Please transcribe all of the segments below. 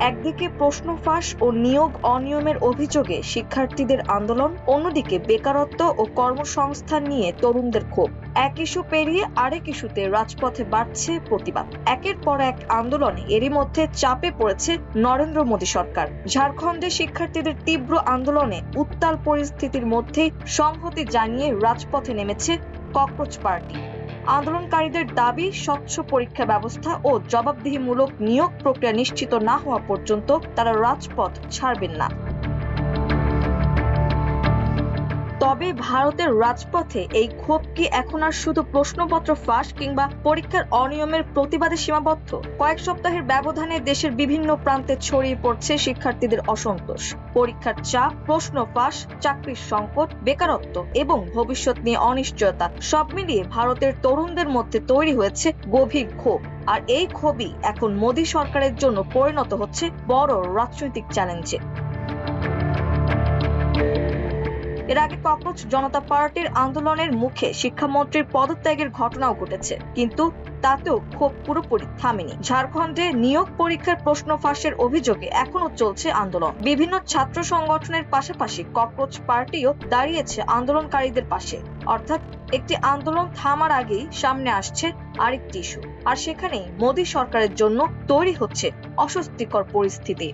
একদিকে প্রশ্ন ফাঁস ও নিয়োগ অনিয়মের অভিযোগে শিক্ষার্থীদের আন্দোলন, অন্যদিকে বেকারত্ব ও কর্মসংস্থান নিয়ে তরুণদের ক্ষোভ। এক ইস্যু পেরিয়ে আরেক ইস্যুতে রাজপথে বাড়ছে প্রতিবাদ। একের পর এক আন্দোলনে এরই মধ্যে চাপে পড়েছে নরেন্দ্র মোদী সরকার। ঝাড়খণ্ডে শিক্ষার্থীদের তীব্র আন্দোলনে উত্তাল পরিস্থিতির মধ্যেই সংহতি জানিয়ে রাজপথে নেমেছে ককরোচ পার্টি। আন্দোলনকারীদের দাবি, স্বচ্ছ পরীক্ষা ব্যবস্থা ও জবাবদিহিমূলক নিয়োগ প্রক্রিয়া নিশ্চিত না হওয়া পর্যন্ত তারা রাজপথ ছাড়বেন না। তবে ভারতের রাজপথে এই ক্ষোভ কি এখন আর শুধু প্রশ্নপত্র ফাঁস কিংবা পরীক্ষার অনিয়মের প্রতিবাদে সীমাবদ্ধ? কয়েক সপ্তাহের ব্যবধানে দেশের বিভিন্ন প্রান্তে ছড়িয়ে পড়ছে শিক্ষার্থীদের অসন্তোষ। পরীক্ষার চাপ, প্রশ্ন ফাঁস, চাকরির সংকট, বেকারত্ব এবং ভবিষ্যৎ নিয়ে অনিশ্চয়তা সব মিলিয়ে ভারতের তরুণদের মধ্যে তৈরি হয়েছে গভীর ক্ষোভ। আর এই ক্ষোভই এখন মোদী সরকারের জন্য পরিণত হচ্ছে বড় রাজনৈতিক চ্যালেঞ্জে। এর আগে ককরোচ জনতা পার্টির আন্দোলনের মুখে শিক্ষামন্ত্রীর পদত্যাগের ঘটনাও ঘটেছে, কিন্তু তাতেও ক্ষোভ পুরোপুরি থামেনি। ঝাড়খণ্ডে নিয়োগ পরীক্ষার প্রশ্ন ফাঁসের অভিযোগে এখনো চলছে আন্দোলন। বিভিন্ন ছাত্র সংগঠনের পাশাপাশি ককরোচ পার্টিও দাঁড়িয়েছে আন্দোলনকারীদের পাশে। অর্থাৎ একটি আন্দোলন থামার আগেই সামনে আসছে আরেকটি ইস্যু, আর সেখানেই মোদী সরকারের জন্য তৈরি হচ্ছে অস্বস্তিকর পরিস্থিতি।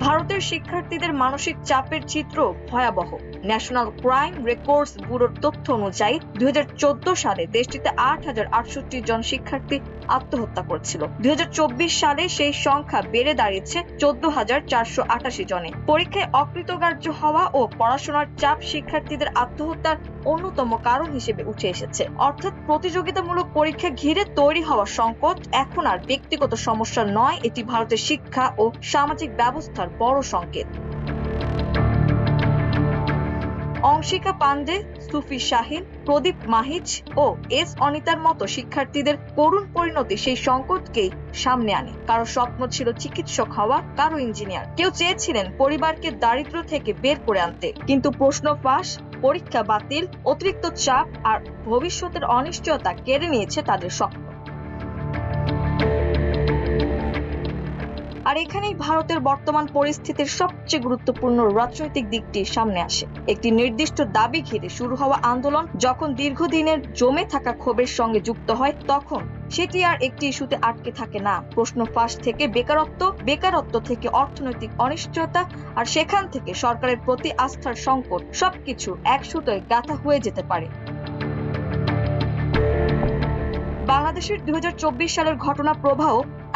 ভারতের শিক্ষার্থীদের মানসিক চাপের চিত্র ভয়াবহ। ন্যাশনাল ক্রাইম রেকর্ডস ব্যুরোর তথ্য অনুযায়ী 2014 সালে দেশটিতে 8,068 জন শিক্ষার্থী আত্মহত্যা করেছিল। 2024 সালে সেই সংখ্যা বেড়ে দাঁড়িয়েছে 14,488 জনে। পরীক্ষায় অকৃতকার্য হওয়া ও পড়াশোনার চাপ শিক্ষার্থীদের আত্মহত্যার অন্যতম কারণ হিসেবে উঠে এসেছে। অর্থাৎ প্রতিযোগিতামূলক পরীক্ষা ঘিরে তৈরি হওয়া সংকট এখন আর ব্যক্তিগত সমস্যা নয়, এটি ভারতের শিক্ষা ও সামাজিক ব্যবস্থার বড় সংকেত। অংশিকা পান্ডে, সুফি শাহিন, প্রদীপ মাহিজ ও এস অনিতার মতো শিক্ষার্থীদের করুণ পরিণতি সেই সংকটকেই সামনে আনে। কারো স্বপ্ন ছিল চিকিৎসক হওয়া, কারো ইঞ্জিনিয়ার, কেউ চেয়েছিলেন পরিবারকে দারিদ্র্য থেকে বের করে আনতে। কিন্তু প্রশ্ন ফাঁস, পরীক্ষা বাতিল, অতিরিক্ত চাপ আর ভবিষ্যতের অনিশ্চয়তা কেড়ে নিয়েছে তাদের স্বপ্ন। আর এখানেই ভারতের বর্তমান পরিস্থিতির সবচেয়ে গুরুত্বপূর্ণ রাজনৈতিক দিকটি সামনে আসে। একটি নির্দিষ্ট দাবি ঘিরে শুরু হওয়া আন্দোলন যখন দীর্ঘদিনের জমে থাকা ক্ষোভের সঙ্গে যুক্ত হয়, তখন সেটি আর একটি ইস্যুতে আটকে থাকে না। প্রশ্ন ফাঁস থেকে বেকারত্ব, বেকারত্ব থেকে অর্থনৈতিক অনিশ্চয়তা, আর সেখান থেকে সরকারের প্রতি আস্থার সংকট, সবকিছু এক সুতোয় গাঁথা হয়ে যেতে পারে। বাংলাদেশের 2024 সালের ঘটনা প্রবাহ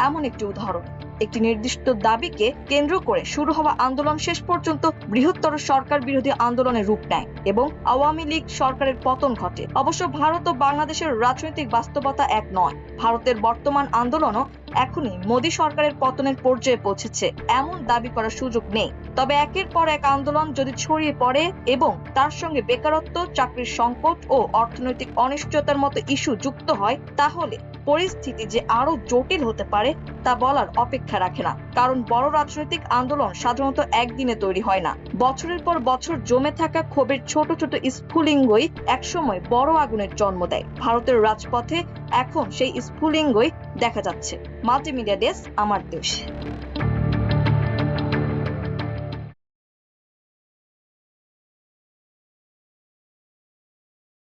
এমন একটি উদাহরণ। একটি নির্দিষ্ট দাবিকে কেন্দ্র করে শুরু হওয়া আন্দোলন শেষ পর্যন্ত বৃহত্তর সরকার বিরোধী আন্দোলনের রূপ নেয় এবং আওয়ামী লীগ সরকারের পতন ঘটে। অবশ্য ভারত ও বাংলাদেশের রাজনৈতিক বাস্তবতা এক নয়। ভারতের বর্তমান আন্দোলনও এখনই মোদী সরকারের পতনের পর্যায়ে পৌঁছেছে এমন দাবি করার সুযোগ নেই। তবে একের পর এক আন্দোলন যদি ছড়িয়ে পড়ে এবং তার সঙ্গে বেকারত্ব, চাকরির সংকট ও অর্থনৈতিক অনিশ্চয়তার মতো ইস্যু যুক্ত হয়, তাহলে পরিস্থিতি যে আরো জটিল হতে পারে তা বলার অপেক্ষা রাখে না। কারণ বড় রাজনৈতিক আন্দোলন সাধারণত একদিনে তৈরি হয় না। বছরের পর বছর জমে থাকা ক্ষোভের ছোট ছোট স্ফুলিঙ্গই একসময় বড় আগুনের জন্ম দেয়। ভারতের রাজপথে এখন সেই স্ফুলিঙ্গই দেখা যাচ্ছে। মাল্টিমিডিয়া ডেস্ক, আমার দেশ।